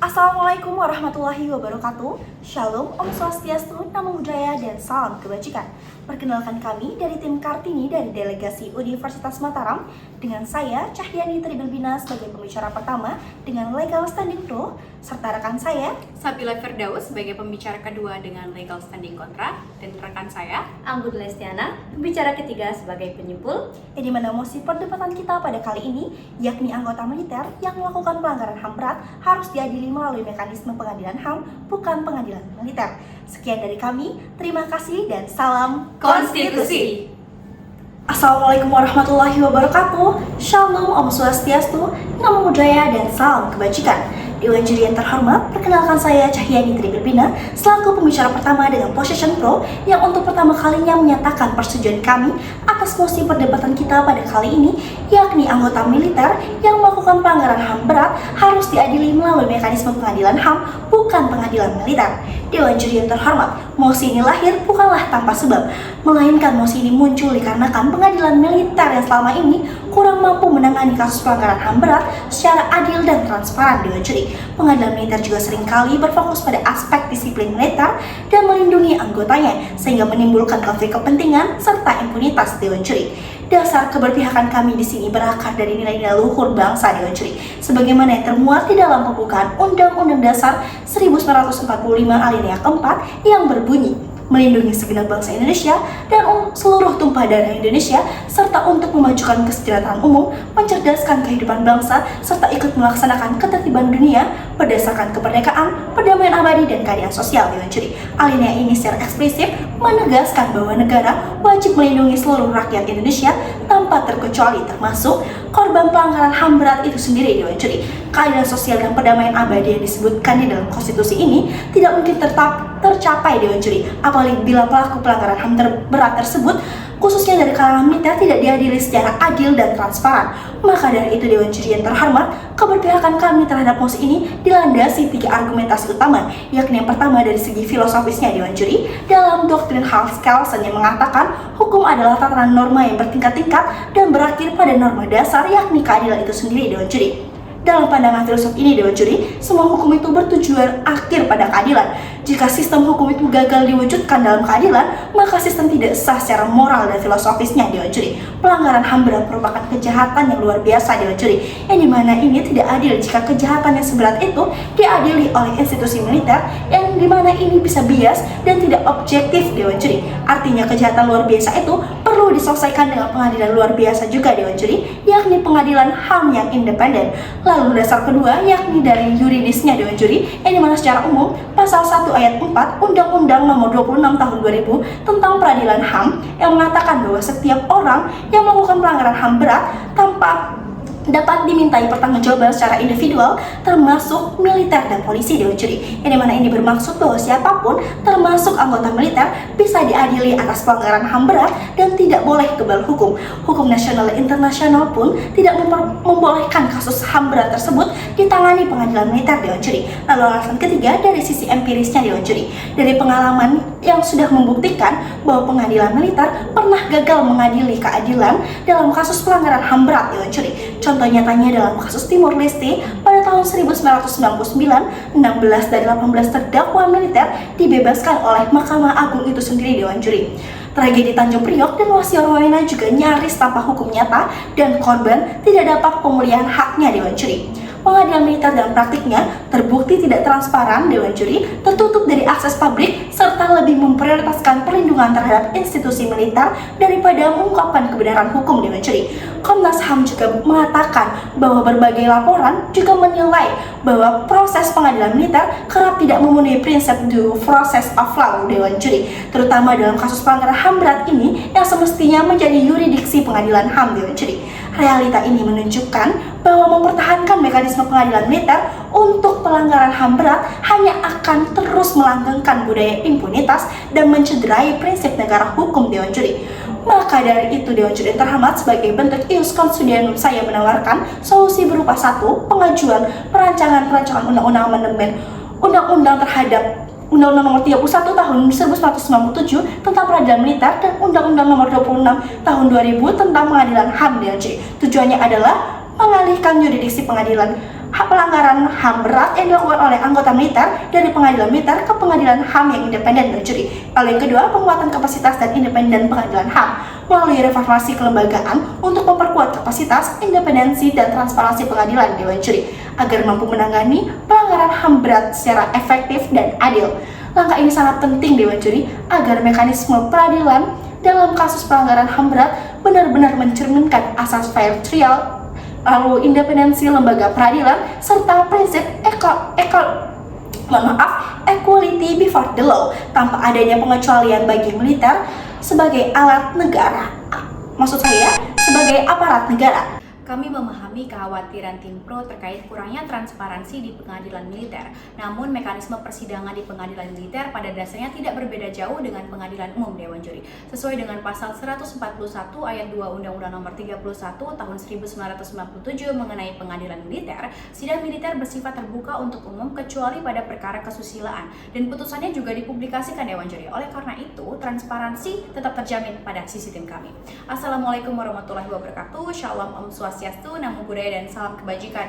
Assalamualaikum warahmatullahi wabarakatuh. Shalom, Om Swastiastu, Namo Buddhaya, dan salam kebajikan. Perkenalkan kami dari tim Kartini dari Delegasi Universitas Mataram dengan saya, Cahyani Tribelbina sebagai pembicara pertama dengan Legal Standing Pro, serta rekan saya, Sabila Firdaus sebagai pembicara kedua dengan Legal Standing Kontra, dan rekan saya, Anggun Lestiana, pembicara ketiga sebagai penyimpul. di mana mosi perdebatan kita pada kali ini, yakni anggota militer yang melakukan pelanggaran HAM berat harus diadili melalui mekanisme pengadilan HAM, bukan pengadilan militer. Sekian dari kami, terima kasih dan salam Konstitusi. Assalamualaikum warahmatullahi wabarakatuh. Shalom, Om Swastiastu, Namo Buddhaya, dan salam kebajikan. Dewan juri yang terhormat, perkenalkan saya Cahyani Tribelbina selaku pembicara pertama dengan Position Pro yang untuk pertama kalinya menyatakan persetujuan kami atas mosi perdebatan kita pada kali ini, yakni anggota militer yang melakukan pelanggaran HAM berat harus diadili melalui mekanisme pengadilan HAM, bukan pengadilan militer. Dewan juri yang terhormat, mosi ini lahir bukanlah tanpa sebab, melainkan mosi ini muncul dikarenakan pengadilan militer yang selama ini kurang mampu menangani kasus pelanggaran HAM berat secara adil dan transparan. Dewan juri, pengadilan militer juga seringkali berfokus pada aspek disiplin militer dan melindungi anggotanya sehingga menimbulkan konflik kepentingan serta impunitas. Dewan juri, dasar keberpihakan kami di sini berakar dari nilai-nilai luhur bangsa. Dewan juri, sebagaimana yang termuat di dalam pembukaan Undang-Undang Dasar 1945 alinea keempat yang berbunyi melindungi segenap bangsa Indonesia dan seluruh tumpah darah Indonesia, serta untuk memajukan kesejahteraan umum, mencerdaskan kehidupan bangsa, serta ikut melaksanakan ketertiban dunia berdasarkan kemerdekaan, perdamaian abadi, dan keadilan sosial. Dewan juri, alinea ini secara eksplisit menegaskan bahwa negara wajib melindungi seluruh rakyat Indonesia tanpa terkecuali, termasuk korban pelanggaran HAM berat itu sendiri. Dewan juri, keadilan sosial dan perdamaian abadi yang disebutkan di dalam konstitusi ini tidak mungkin tercapai. Dewan juri, apalagi bila pelaku pelanggaran HAM berat tersebut khususnya dari kalangan militer tidak diadili secara adil dan transparan. Maka dari itu, Dewan juri yang terhormat, keberpihakan kami terhadap mosi ini dilandasi 3 argumentasi utama, yakni yang pertama dari segi filosofisnya. Dewan juri, dalam doktrin Hals-Kelsen yang mengatakan hukum adalah tatanan norma yang bertingkat-tingkat dan berakhir pada norma dasar, yakni keadilan itu sendiri. Dewan juri, dalam pandangan filosof ini, Dewan juri, semua hukum itu bertujuan akhir pada keadilan. Jika sistem hukum itu gagal diwujudkan dalam keadilan, maka sistem tidak sah secara moral dan filosofisnya. Dewan juri, pelanggaran HAM berat merupakan kejahatan yang luar biasa. Dewan juri, yang dimana ini tidak adil jika kejahatan yang seberat itu diadili oleh institusi militer, yang dimana ini bisa bias dan tidak objektif. Dewan juri, artinya kejahatan luar biasa itu perlu diselesaikan dengan pengadilan luar biasa juga. Dewan juri, yakni pengadilan HAM yang independen. Lalu dasar kedua yakni dari yuridisnya. Dewan juri, yang dimana secara umum pasal 1 ayat 4 Undang-Undang Nomor 26 Tahun 2000 tentang Peradilan HAM yang mengatakan bahwa setiap orang yang melakukan pelanggaran HAM berat dapat dimintai pertanggungjawaban secara individual, termasuk militer dan polisi. Dewan juri, yang dimana ini bermaksud bahwa siapapun termasuk anggota militer bisa diadili atas pelanggaran HAM berat dan tidak boleh kebal hukum. Hukum nasional dan internasional pun tidak membolehkan kasus HAM berat tersebut ditangani pengadilan militer. Dewan juri, lalu alasan ketiga dari sisi empirisnya. Dewan juri, dari pengalaman yang sudah membuktikan bahwa pengadilan militer pernah gagal mengadili keadilan dalam kasus pelanggaran HAM berat. Dewan juri, contoh nyatanya dalam kasus Timur Leste pada tahun 1999, 16 dari 18 terdakwa militer dibebaskan oleh Mahkamah Agung itu sendiri. Dewan juri, tragedi Tanjung Priok dan Wasiorowena juga nyaris tanpa hukum nyata dan korban tidak dapat pemulihan haknya. Dewan juri, pengadilan militer dalam praktiknya terbukti tidak transparan. Dewan juri, tertutup dari akses publik serta lebih memprioritaskan perlindungan terhadap institusi militer daripada mengungkapkan kebenaran hukum. Dewan juri, Komnas HAM juga mengatakan bahwa berbagai laporan juga menilai bahwa proses pengadilan militer kerap tidak memenuhi prinsip due process of law. Dewan juri, terutama dalam kasus pelanggaran HAM berat ini yang semestinya menjadi yuridiksi pengadilan HAM. Dewan juri, realita ini menunjukkan bahwa mempertahankan mekanisme pengadilan militer untuk pelanggaran HAM berat hanya akan terus melanggengkan budaya impunitas dan mencederai prinsip negara hukum. Dewan juri, maka dari itu, Dewan juri terhormat, sebagai bentuk ius constitutionum saya menawarkan solusi berupa 1. Pengajuan perancangan undang-undang amandemen undang-undang terhadap Undang-Undang Nomor 31 Tahun 1997 tentang Peradilan Militer dan Undang-Undang Nomor 26 Tahun 2000 tentang Pengadilan HAM. Dewan juri, tujuannya adalah mengalihkan yurisdiksi pengadilan pelanggaran HAM berat yang dilakukan oleh anggota militer dari pengadilan militer ke pengadilan HAM yang independen dan juri. Lalu yang kedua, penguatan kapasitas dan independen pengadilan HAM melalui reformasi kelembagaan untuk memperkuat kapasitas, independensi, dan transparansi pengadilan Dewan Juri agar mampu menangani pelanggaran HAM berat secara efektif dan adil. Langkah ini sangat penting Dewan Juri agar mekanisme peradilan dalam kasus pelanggaran HAM berat benar-benar mencerminkan asas fair trial, lalu independensi lembaga peradilan, serta prinsip equality before the law tanpa adanya pengecualian bagi militer sebagai alat negara. Maksud saya, sebagai aparat negara. Kami memahami kekhawatiran tim pro terkait kurangnya transparansi di pengadilan militer. Namun mekanisme persidangan di pengadilan militer pada dasarnya tidak berbeda jauh dengan pengadilan umum Dewan Juri. Sesuai dengan pasal 141 ayat 2 Undang-Undang Nomor 31 Tahun 1997 mengenai pengadilan militer, sidang militer bersifat terbuka untuk umum kecuali pada perkara kesusilaan dan putusannya juga dipublikasikan Dewan Juri. Oleh karena itu, transparansi tetap terjamin pada sisi tim kami. Assalamualaikum warahmatullahi wabarakatuh. Shalom Om Swastiastu, Namo Buddhaya, dan salam kebajikan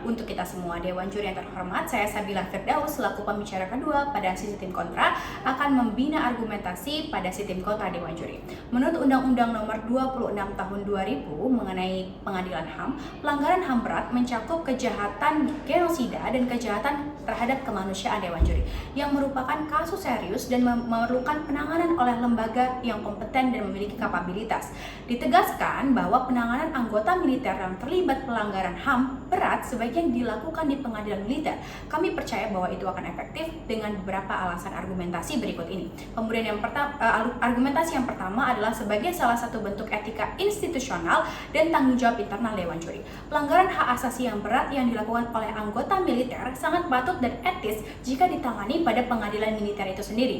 untuk kita semua. Dewan Juri yang terhormat, saya Sabila Firdaus selaku pembicara kedua pada sisi tim kontra akan membina argumentasi pada sisi tim kontra Dewan Juri. Menurut Undang-Undang Nomor 26 Tahun 2000 mengenai pengadilan HAM, pelanggaran HAM berat mencakup kejahatan genosida dan kejahatan terhadap kemanusiaan Dewan Juri yang merupakan kasus serius dan memerlukan penanganan oleh lembaga yang kompeten dan memiliki kapabilitas. Ditegaskan bahwa penanganan anggota militer yang terlibat pelanggaran HAM berat sebaiknya dilakukan di pengadilan militer. Kami percaya bahwa itu akan efektif dengan beberapa alasan argumentasi berikut ini. Kemudian yang argumentasi yang pertama adalah sebagai salah satu bentuk etika institusional dan tanggung jawab internal Dewan Juri. Pelanggaran hak asasi yang berat yang dilakukan oleh anggota militer sangat patut dan etis jika ditangani pada pengadilan militer itu sendiri.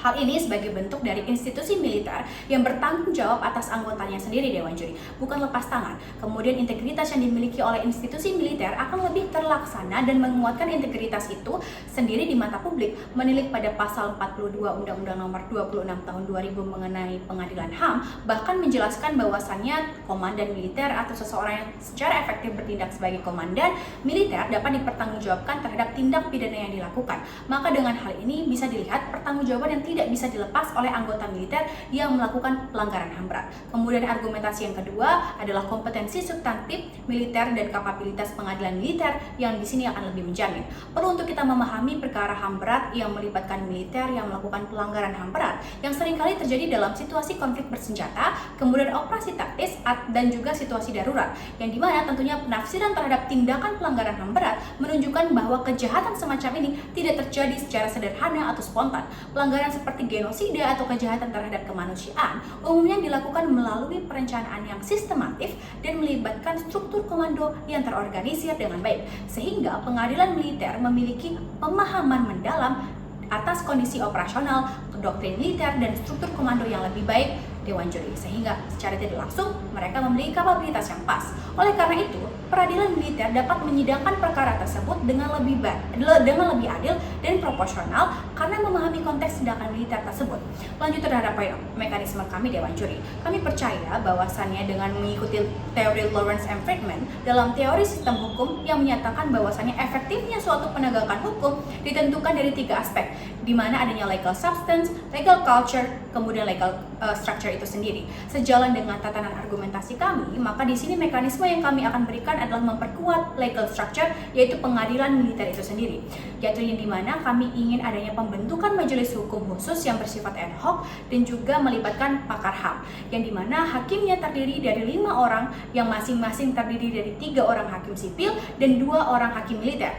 Hal ini sebagai bentuk dari institusi militer yang bertanggung jawab atas anggotanya sendiri Dewan Juri, bukan lepas tangan. Kemudian integritas yang dimiliki oleh institusi militer akan lebih terlaksana dan menguatkan integritas itu sendiri di mata publik. Menilik pada pasal 42 Undang-Undang Nomor 26 Tahun 2000 mengenai pengadilan HAM, bahkan menjelaskan bahwasannya komandan militer atau seseorang yang secara efektif bertindak sebagai komandan militer dapat dipertanggungjawabkan terhadap tindak pidana yang dilakukan. Maka dengan hal ini bisa dilihat pertanggungjawaban yang tidak bisa dilepas oleh anggota militer yang melakukan pelanggaran HAM berat. Kemudian argumentasi yang kedua adalah kompetensi substantif militer dan kapabilitas pengadilan militer yang di sini akan lebih menjamin. Perlu untuk kita memahami perkara HAM berat yang melibatkan militer yang melakukan pelanggaran HAM berat yang seringkali terjadi dalam situasi konflik bersenjata, kemudian operasi taktis dan juga situasi darurat, yang dimana tentunya penafsiran terhadap tindakan pelanggaran HAM berat menunjukkan bahwa kejahatan semacam ini tidak terjadi secara sederhana atau spontan. Pelanggaran seperti genosida atau kejahatan terhadap kemanusiaan umumnya dilakukan melalui perencanaan yang sistematif dan melibatkan struktur komando yang terorganisir dengan baik, sehingga pengadilan militer memiliki pemahaman mendalam atas kondisi operasional, doktrin militer, dan struktur komando yang lebih baik Dewan Juri, sehingga secara tidak langsung mereka memiliki kapabilitas yang pas. Oleh karena itu, peradilan militer dapat menyidangkan perkara tersebut dengan lebih adil dan proporsional karena memahami konteks tindakan militer tersebut. Lanjut terhadap mekanisme kami Dewan Juri, kami percaya bahwasannya dengan mengikuti teori Lawrence M. Friedman dalam teori sistem hukum yang menyatakan bahwasannya efektifnya suatu penegakan hukum ditentukan dari 3 aspek, di mana adanya legal substance, legal culture, kemudian legal structure itu sendiri. Sejalan dengan tatanan argumentasi kami, maka di sini mekanisme yang kami akan berikan adalah memperkuat legal structure, yaitu pengadilan militer itu sendiri. Yaitu yang dimana kami ingin adanya pembentukan majelis hukum khusus yang bersifat ad hoc dan juga melibatkan pakar HAM, yang dimana hakimnya terdiri dari 5 orang yang masing-masing terdiri dari 3 orang hakim sipil dan 2 orang hakim militer.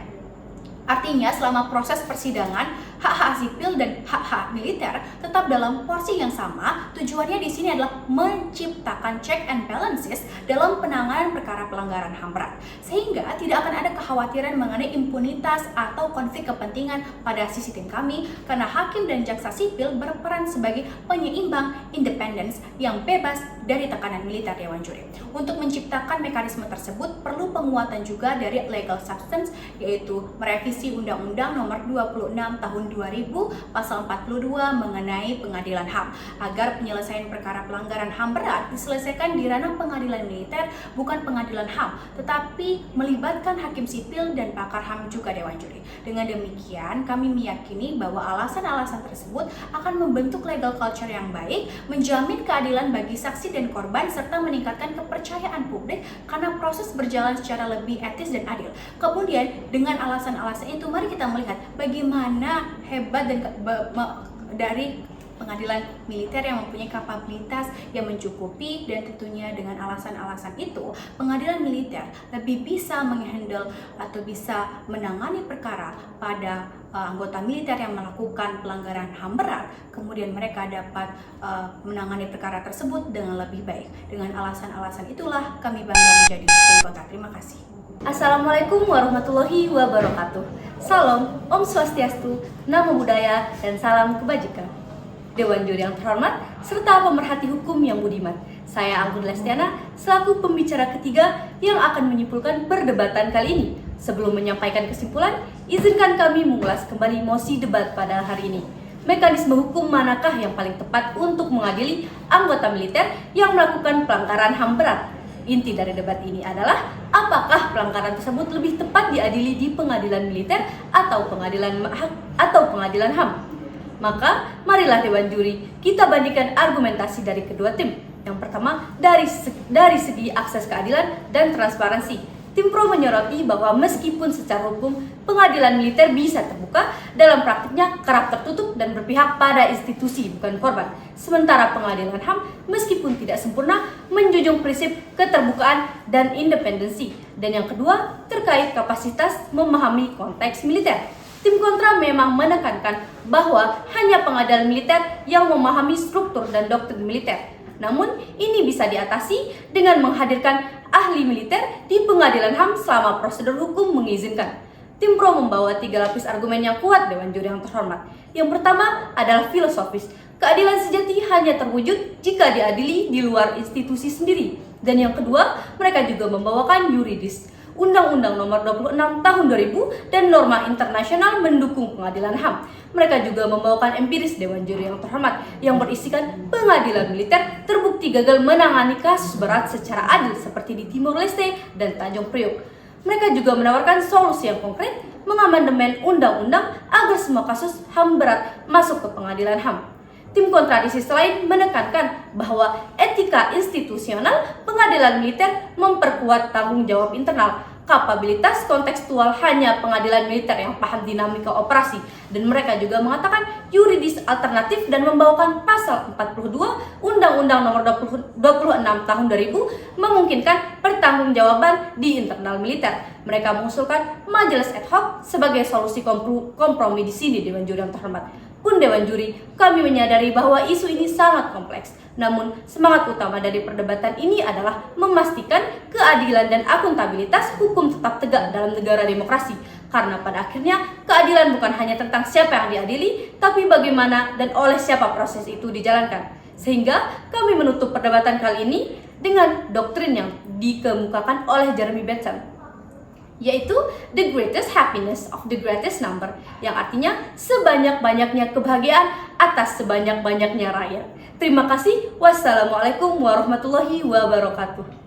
Artinya selama proses persidangan, hak-hak sipil dan hak-hak militer tetap dalam porsi yang sama. Tujuannya di sini adalah menciptakan check and balances dalam penanganan perkara pelanggaran HAM berat, sehingga tidak akan ada kekhawatiran mengenai impunitas atau konflik kepentingan pada sisi tim kami, karena hakim dan jaksa sipil berperan sebagai penyeimbang independence yang bebas dari tekanan militer Dewan Juri. Untuk menciptakan mekanisme tersebut perlu penguatan juga dari legal substance, yaitu merevisi Undang-Undang Nomor 26 Tahun 2000 Pasal 42 mengenai pengadilan HAM agar penyelesaian perkara pelanggaran pelanggaran HAM berat diselesaikan di ranah pengadilan militer, bukan pengadilan HAM, tetapi melibatkan hakim sipil dan pakar HAM juga Dewan Juri. Dengan demikian, kami meyakini bahwa alasan-alasan tersebut akan membentuk legal culture yang baik, menjamin keadilan bagi saksi dan korban, serta meningkatkan kepercayaan publik karena proses berjalan secara lebih etis dan adil. Kemudian, dengan alasan-alasan itu, mari kita melihat bagaimana hebat dan dari pengadilan militer yang mempunyai kapabilitas yang mencukupi, dan tentunya dengan alasan-alasan itu pengadilan militer lebih bisa menghandle atau bisa menangani perkara pada anggota militer yang melakukan pelanggaran HAM berat, kemudian mereka dapat menangani perkara tersebut dengan lebih baik. Dengan alasan-alasan itulah kami bangga menjadi Hakim Kota. Terima kasih. Assalamualaikum warahmatullahi wabarakatuh. Salam, Om Swastiastu, Namo Buddhaya, dan salam kebajikan. Dewan Juri yang terhormat, serta pemerhati hukum yang budiman. Saya Anggun Lestiana, selaku pembicara ketiga yang akan menyimpulkan perdebatan kali ini. Sebelum menyampaikan kesimpulan, izinkan kami mengulas kembali mosi debat pada hari ini. Mekanisme hukum manakah yang paling tepat untuk mengadili anggota militer yang melakukan pelanggaran HAM berat? Inti dari debat ini adalah apakah pelanggaran tersebut lebih tepat diadili di pengadilan militer atau pengadilan HAM? Maka marilah Dewan Juri kita bandingkan argumentasi dari kedua tim. Yang pertama, dari segi akses keadilan dan transparansi. Tim pro menyoroti bahwa meskipun secara hukum pengadilan militer bisa terbuka, dalam praktiknya kerap tertutup dan berpihak pada institusi bukan korban. Sementara pengadilan HAM meskipun tidak sempurna menjunjung prinsip keterbukaan dan independensi. Dan yang kedua, terkait kapasitas memahami konteks militer. Tim kontra memang menekankan bahwa hanya pengadilan militer yang memahami struktur dan doktrin militer. Namun, ini bisa diatasi dengan menghadirkan ahli militer di pengadilan HAM selama prosedur hukum mengizinkan. Tim pro membawa 3 lapis argumen yang kuat Dewan Juri yang terhormat. Yang pertama adalah filosofis. Keadilan sejati hanya terwujud jika diadili di luar institusi sendiri. Dan yang kedua, mereka juga membawakan yuridis. Undang-Undang Nomor 26 Tahun 2000 dan norma internasional mendukung pengadilan HAM. Mereka juga membawakan empiris Dewan Juri yang terhormat yang berisikan pengadilan militer terbukti gagal menangani kasus berat secara adil seperti di Timor Leste dan Tanjung Priok. Mereka juga menawarkan solusi yang konkret, mengamandemen undang-undang agar semua kasus HAM berat masuk ke pengadilan HAM. Tim kontradisi selain menekankan bahwa etika institusional pengadilan militer memperkuat tanggung jawab internal. Kapabilitas kontekstual hanya pengadilan militer yang paham dinamika operasi, dan mereka juga mengatakan yuridis alternatif dan membawakan pasal 42 Undang-Undang Nomor 26 Tahun 2000 memungkinkan pertanggungjawaban di internal militer. Mereka mengusulkan majelis ad hoc sebagai solusi kompromi di sini Dewan Juri yang terhormat. Pun Dewan Juri, kami menyadari bahwa isu ini sangat kompleks. Namun, semangat utama dari perdebatan ini adalah memastikan keadilan dan akuntabilitas hukum tetap tegak dalam negara demokrasi. Karena pada akhirnya, keadilan bukan hanya tentang siapa yang diadili, tapi bagaimana dan oleh siapa proses itu dijalankan. Sehingga, kami menutup perdebatan kali ini dengan doktrin yang dikemukakan oleh Jeremy Bentham, yaitu the greatest happiness of the greatest number, yang artinya sebanyak-banyaknya kebahagiaan atas sebanyak-banyaknya rakyat. Terima kasih. Wassalamualaikum warahmatullahi wabarakatuh.